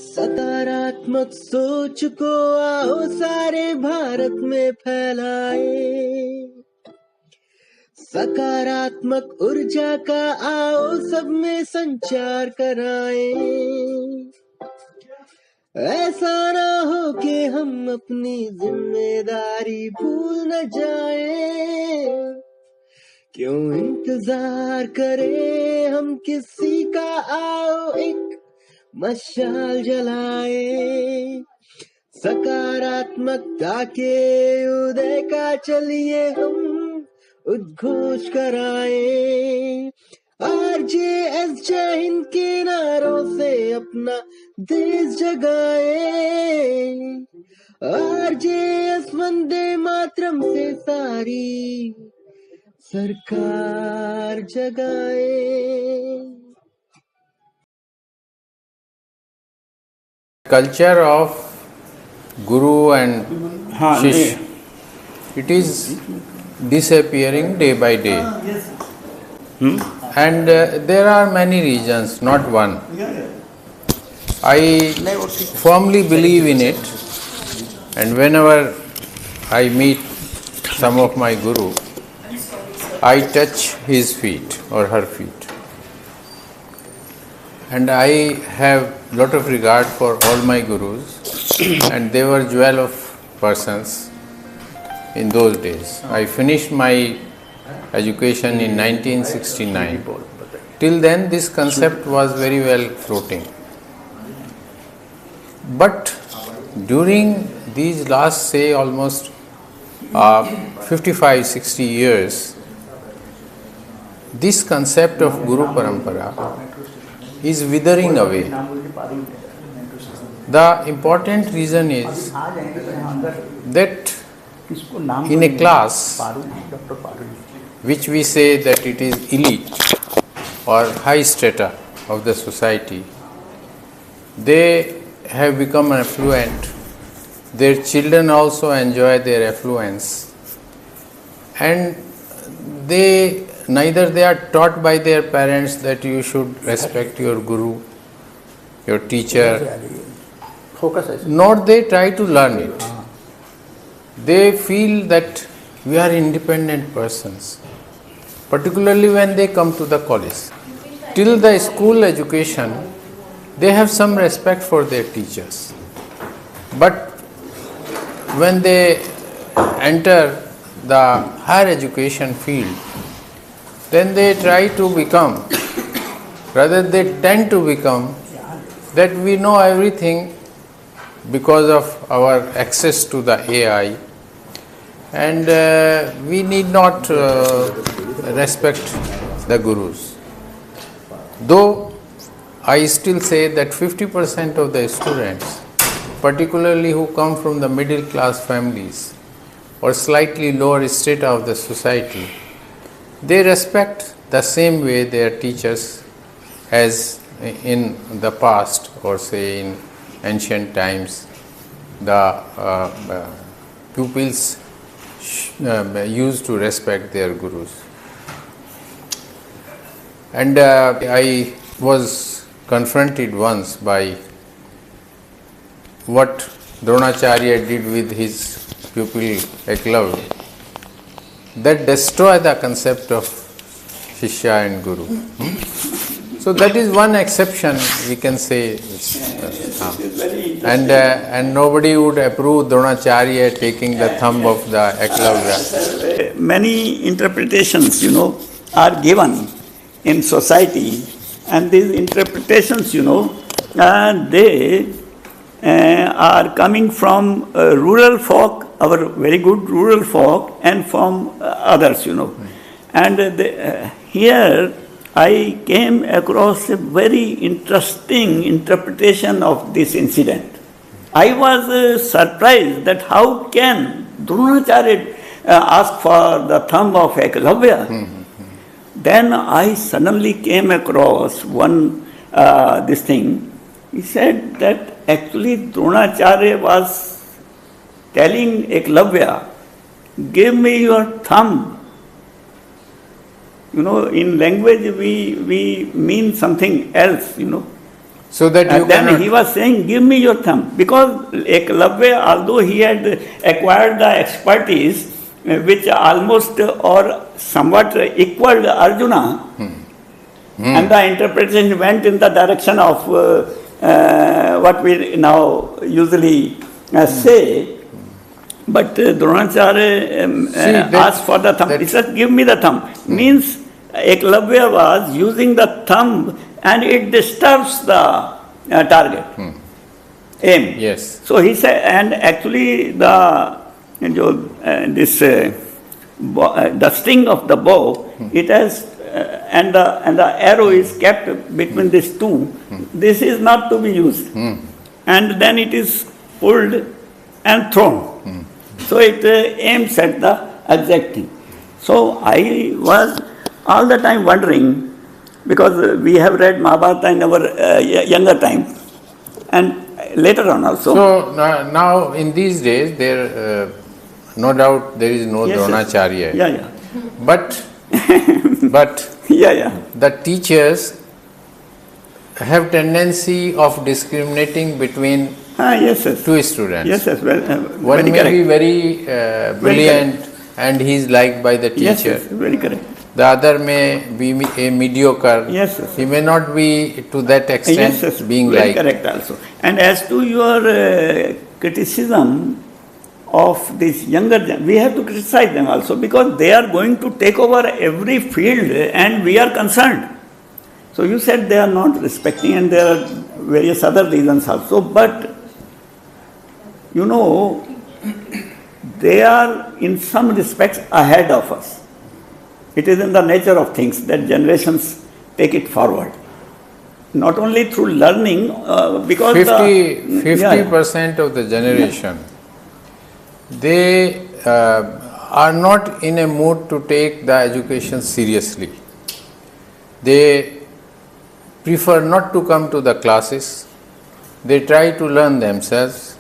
सकारात्मक सोच को आओ सारे भारत में फैलाए, सकारात्मक ऊर्जा का आओ सब में संचार कराए। ऐसा ना हो कि हम अपनी जिम्मेदारी भूल न जाए, क्यों इंतजार करें हम किसी का, आओ एक मशाल जलाए। सकारात्मकता के उदय का चलिए हम उद्घोष कराए। RJS जय हिंद के नारों से अपना देश जगाए, RJS वंदे मातरम से सारी सरकार जगाए। Culture of Guru and Shishya, it is disappearing day by day. And there are many reasons, not one. I firmly believe in it, and whenever I meet some of my Guru, I touch his feet or her feet. And I have lot of regard for all my Gurus, and they were jewel of persons in those days. I finished my education in 1969. Till then this concept was very well floating. But during these last, say, almost 55-60 years, this concept of Guru Parampara is withering away. The important reason is that in a class which we say that it is elite or high strata of the society, they have become affluent. Their children also enjoy their affluence, and neither they are taught by their parents that you should respect your guru, your teacher, nor they try to learn it. They feel that we are independent persons, particularly when they come to the college. Till the school education, they have some respect for their teachers. But when they enter the higher education field, then they try to become, rather they tend to become, that we know everything because of our access to the AI, and we need not respect the Gurus. Though I still say that 50% of the students, particularly who come from the middle class families or slightly lower strata of the society, they respect the same way their teachers as in the past, or say in ancient times, the pupils used to respect their gurus. And I was confronted once by what Dronacharya did with his pupil Eklavya, that destroy the concept of Shishya and Guru. So that is one exception, we can say. And nobody would approve Dronacharya taking the thumb of the Eklavya. Many interpretations, are given in society, and these interpretations, they are coming from rural folk, our very good rural folk, and from others, And here I came across a very interesting interpretation of this incident. I was surprised that how can Dronacharya ask for the thumb of Eklavya? Then I suddenly came across one this thing. He said that actually Dronacharya was telling Eklavya, give me your thumb in language we mean something else, So that you And then cannot. he was saying, give me your thumb. Because Eklavya, although he had acquired the expertise, which almost or somewhat equaled Arjuna, and the interpretation went in the direction of what we now usually say, but Dronacharya asked for the thumb. He said, give me the thumb. Means Eklavya was using the thumb and it disturbs the target, aim. Yes. So he said, and actually the sting of the bow, it has, and the arrow is kept between these two. This is not to be used. And then it is pulled and thrown. So it aims at the exact thing. So I was all the time wondering, because we have read Mahabharata in our younger time, and later on also. So now in these days, there no doubt there is no Yes, Dronacharya. Yeah. But Yeah. the teachers have tendency of discriminating between Yes. two students. Yes. Well, One very may correct. be very brilliant and he is liked by the teacher. Yes, very correct. The other may be a mediocre. Yes. He may not be to that extent Yes, being very liked. correct also. And as to your criticism of this younger we have to criticize them also, because they are going to take over every field and we are concerned. So you said they are not respecting, and there are various other reasons also, but they are in some respects ahead of us. It is in the nature of things that generations take it forward. Not only through learning, because 50% of the generation, they are not in a mood to take the education seriously. They prefer not to come to the classes. They try to learn themselves.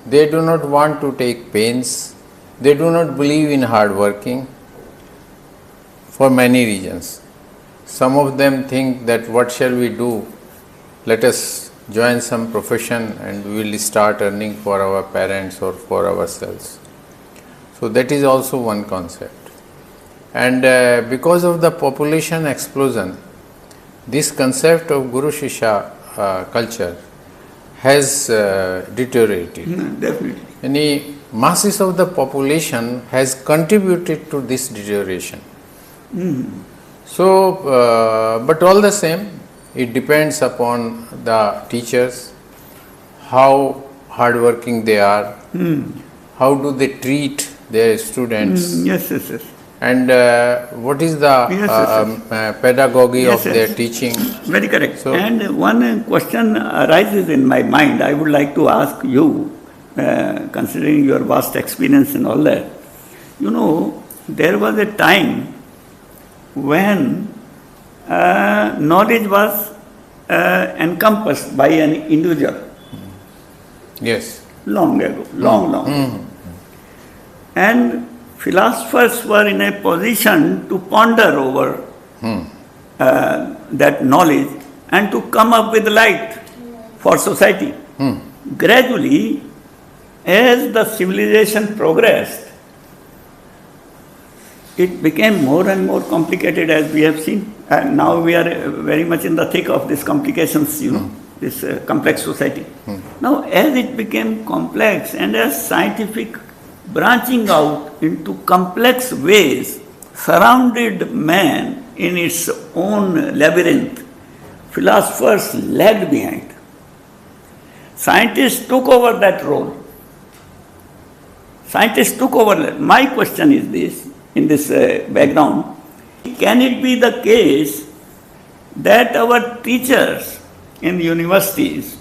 They do not want to take pains. They do not believe in hard working for many reasons. Some of them think that what shall we do? Let us join some profession and we will start earning for our parents or for ourselves. So that is also one concept. And because of the population explosion, this concept of Guru Shishya culture has deteriorated. Definitely. Any masses of the population has contributed to this deterioration. So, but all the same, it depends upon the teachers, how hardworking they are, how do they treat their students, Yes. and what is the pedagogy of their teaching. Very correct. So- And one question arises in my mind. I would like to ask you, considering your vast experience and all that. There was a time when knowledge was encompassed by an individual. Yes. Long ago, long. And philosophers were in a position to ponder over that knowledge and to come up with light for society. Gradually, as the civilization progressed, it became more and more complicated, as we have seen. And now we are very much in the thick of these complications, this complex society. Now, as it became complex and as scientific branching out into complex ways surrounded man in its own labyrinth, philosophers lagged behind. Scientists took over that role. My question is this, in this background, can it be the case that our teachers in universities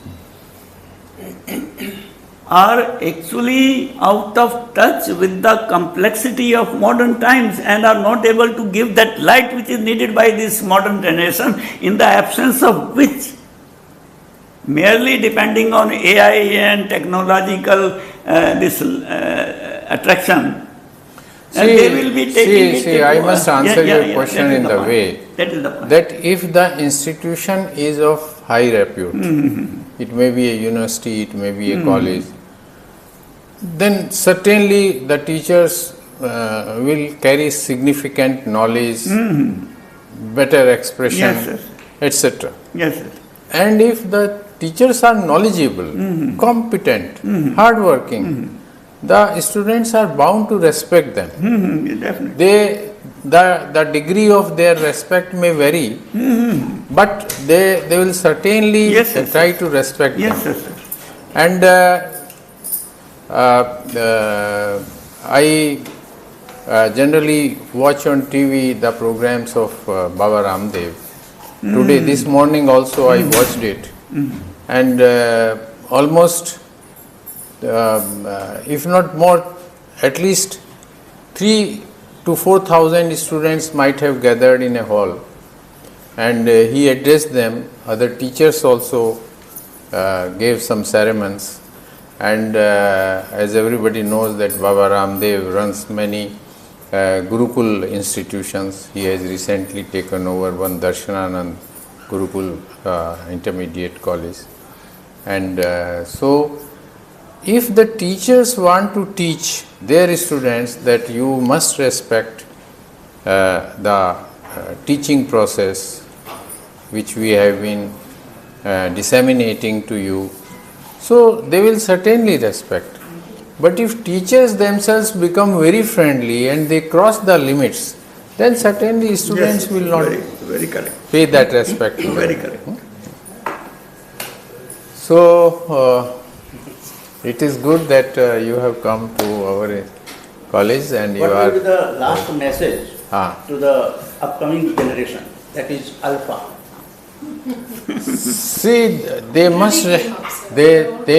are actually out of touch with the complexity of modern times and are not able to give that light which is needed by this modern generation, in the absence of which, merely depending on AI and technological attraction, And they will be taking it. See, I must answer your question in the way that is the point. that if the institution is of high repute, it may be a university, it may be a college, then certainly the teachers will carry significant knowledge, better expression, Yes, etc. Yes, sir. And if the teachers are knowledgeable, competent, hardworking, the students are bound to respect them. Definitely. The degree of their respect may vary, but they will certainly try to respect them. Yes, sir. And I generally watch on TV the programs of Baba Ramdev. Today, this morning also I watched it, and almost, if not more, at least 3,000 to 4,000 students might have gathered in a hall, and he addressed them. Other teachers also gave some sermons, and as everybody knows that Baba Ramdev runs many Gurukul institutions. He has recently taken over one Darshananand Gurukul intermediate college, and so if the teachers want to teach their students that you must respect the teaching process which we have been disseminating to you, so they will certainly respect. But if teachers themselves become very friendly and they cross the limits, then certainly students will not very correct. pay that respect. Very correct. So, it is good that you have come to our college and you What are. will be the last message Ah. to the upcoming generation, that is Alpha? See, they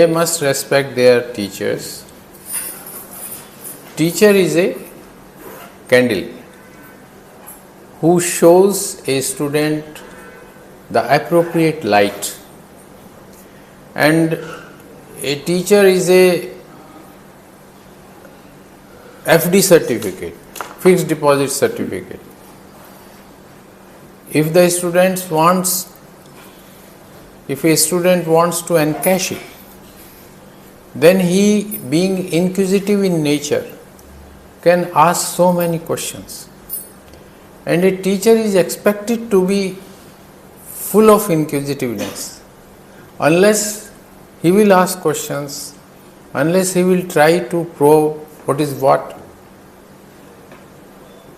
must respect their teachers. Teacher is a candle who shows a student the appropriate light, and a teacher is a FD certificate, fixed deposit certificate. If a student wants to encash it, then he, being inquisitive in nature, can ask so many questions. And a teacher is expected to be full of inquisitiveness. Unless he will ask questions, unless he will try to probe what is what,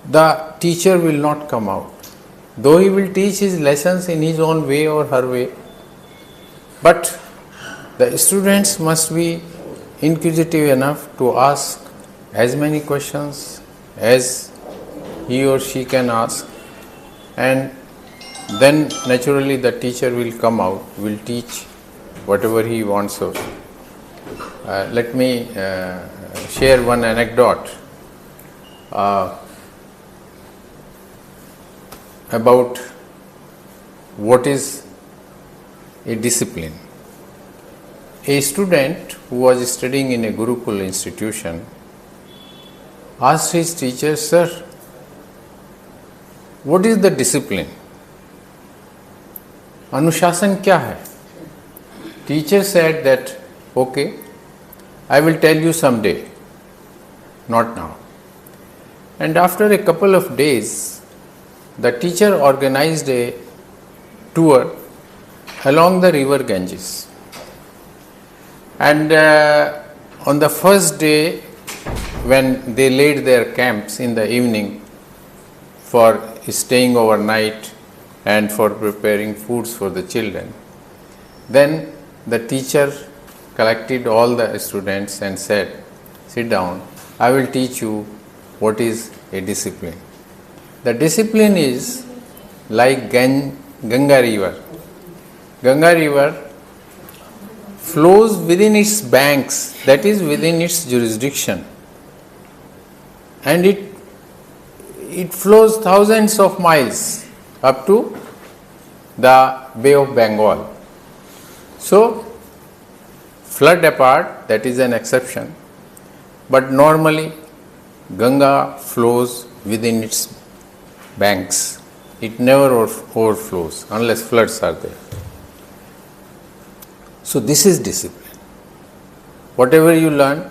the teacher will not come out. Though he will teach his lessons in his own way or her way, but the students must be inquisitive enough to ask as many questions as he or she can ask, and then naturally the teacher will come out, will teach whatever he wants of. Let me share one anecdote about what is a discipline. A student who was studying in a Gurukul institution asked his teacher, "Sir, what is the discipline? Anushasan kya hai?" Teacher said that, "Okay, I will tell you someday, not now." And after a couple of days, the teacher organized a tour along the river Ganges. And on the first day, when they laid their camps in the evening for staying overnight and for preparing foods for the children, then the teacher collected all the students and said, "Sit down, I will teach you what is a discipline." The discipline is like Ganga river. Ganga river flows within its banks, that is within its jurisdiction, and it flows thousands of miles up to the Bay of Bengal. So, flood apart, that is an exception, but normally Ganga flows within its banks. It never overflows unless floods are there. So this is discipline. Whatever you learn,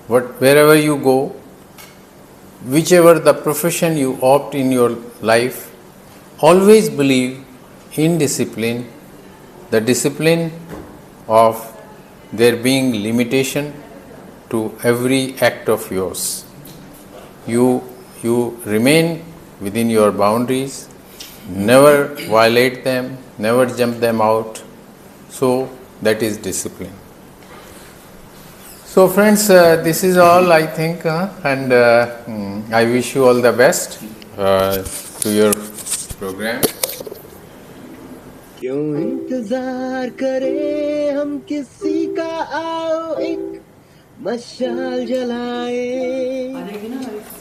wherever you go, whichever the profession you opt in your life, always believe in discipline, the discipline of there being limitation to every act of yours. You remain within your boundaries, never violate them, never jump them out. So that is discipline. So friends, this is all I think, and I wish you all the best to your program. क्यों इंतजार करें हम किसी का, आओ एक मशाल जलाए,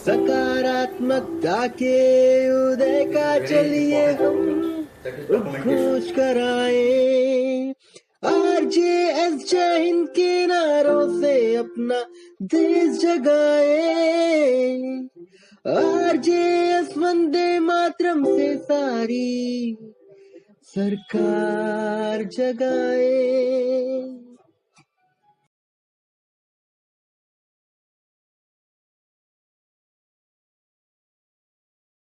सकारात्मकता के उदय का चलिए हम उद्घोष कराए। RJS जय हिंद के नारों से अपना देश जगाए, RJS वंदे मातरम से सारी सरकार जगाए।